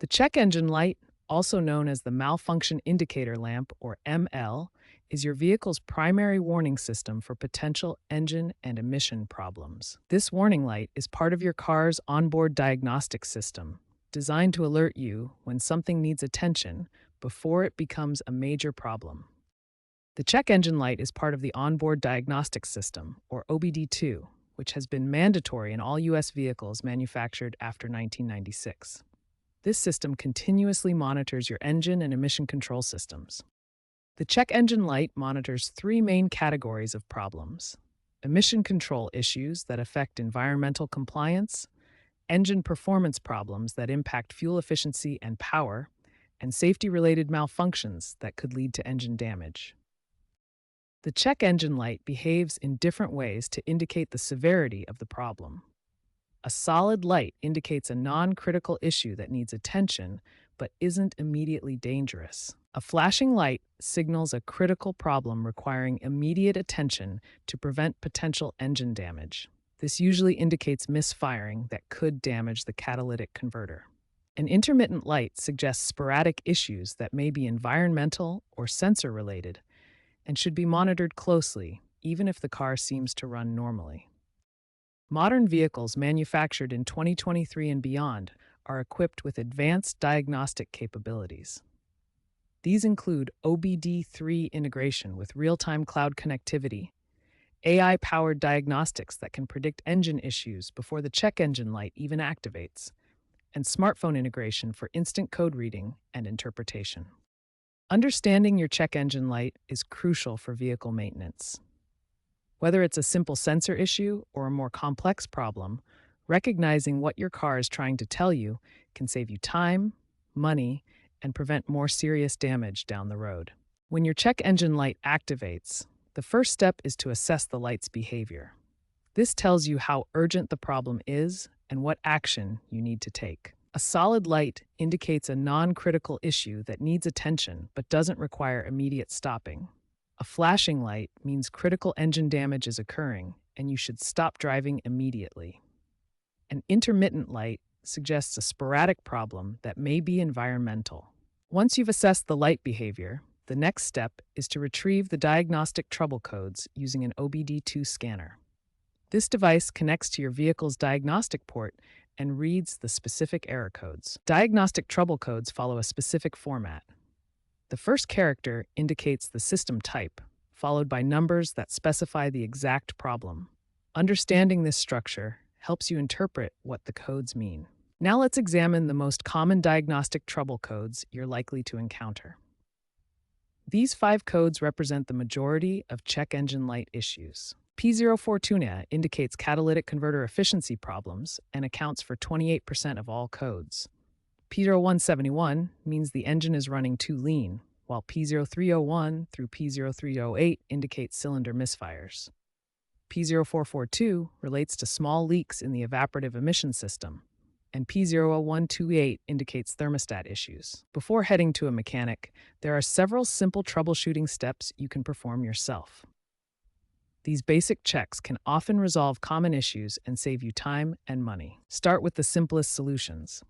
The check engine light, also known as the malfunction indicator lamp or ML, is your vehicle's primary warning system for potential engine and emission problems. This warning light is part of your car's onboard diagnostic system, designed to alert you when something needs attention before it becomes a major problem. The check engine light is part of the onboard diagnostic system, or OBD2, which has been mandatory in all U.S. vehicles manufactured after 1996. This system continuously monitors your engine and emission control systems. The check engine light monitors three main categories of problems: emission control issues that affect environmental compliance, engine performance problems that impact fuel efficiency and power, and safety-related malfunctions that could lead to engine damage. The check engine light behaves in different ways to indicate the severity of the problem. A solid light indicates a non-critical issue that needs attention but isn't immediately dangerous. A flashing light signals a critical problem requiring immediate attention to prevent potential engine damage. This usually indicates misfiring that could damage the catalytic converter. An intermittent light suggests sporadic issues that may be environmental or sensor-related and should be monitored closely, even if the car seems to run normally. Modern vehicles manufactured in 2023 and beyond are equipped with advanced diagnostic capabilities. These include OBD3 integration with real-time cloud connectivity, AI-powered diagnostics that can predict engine issues before the check engine light even activates, and smartphone integration for instant code reading and interpretation. Understanding your check engine light is crucial for vehicle maintenance. Whether it's a simple sensor issue or a more complex problem, recognizing what your car is trying to tell you can save you time, money, and prevent more serious damage down the road. When your check engine light activates, the first step is to assess the light's behavior. This tells you how urgent the problem is and what action you need to take. A solid light indicates a non-critical issue that needs attention but doesn't require immediate stopping. A flashing light means critical engine damage is occurring and you should stop driving immediately. An intermittent light suggests a sporadic problem that may be environmental. Once you've assessed the light behavior, the next step is to retrieve the diagnostic trouble codes using an OBD2 scanner. This device connects to your vehicle's diagnostic port and reads the specific error codes. Diagnostic trouble codes follow a specific format. The first character indicates the system type, followed by numbers that specify the exact problem. Understanding this structure helps you interpret what the codes mean. Now let's examine the most common diagnostic trouble codes you're likely to encounter. These 5 codes represent the majority of check engine light issues. P04 indicates catalytic converter efficiency problems and accounts for 28% of all codes. P0171 means the engine is running too lean, while P0301 through P0308 indicate cylinder misfires. P0442 relates to small leaks in the evaporative emission system, and P00128 indicates thermostat issues. Before heading to a mechanic, there are several simple troubleshooting steps you can perform yourself. These basic checks can often resolve common issues and save you time and money. Start with the simplest solutions.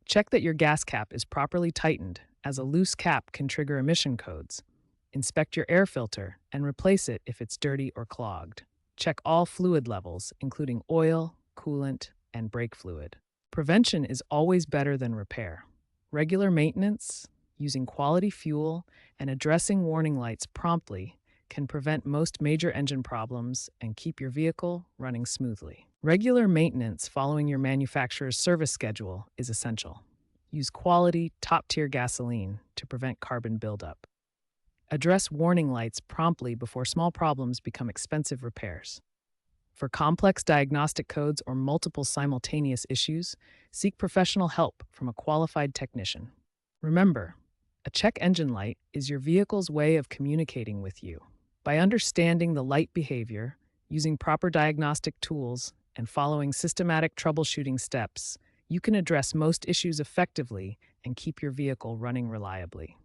Check that your gas cap is properly tightened, as a loose cap can trigger emission codes. Inspect your air filter and replace it if it's dirty or clogged. Check all fluid levels, including oil, coolant, and brake fluid. Prevention is always better than repair. Regular maintenance, using quality fuel, and addressing warning lights promptly can prevent most major engine problems and keep your vehicle running smoothly. Regular maintenance following your manufacturer's service schedule is essential. Use quality, top-tier gasoline to prevent carbon buildup. Address warning lights promptly before small problems become expensive repairs. For complex diagnostic codes or multiple simultaneous issues, seek professional help from a qualified technician. Remember, a check engine light is your vehicle's way of communicating with you. By understanding the light behavior, using proper diagnostic tools, and following systematic troubleshooting steps, you can address most issues effectively and keep your vehicle running reliably.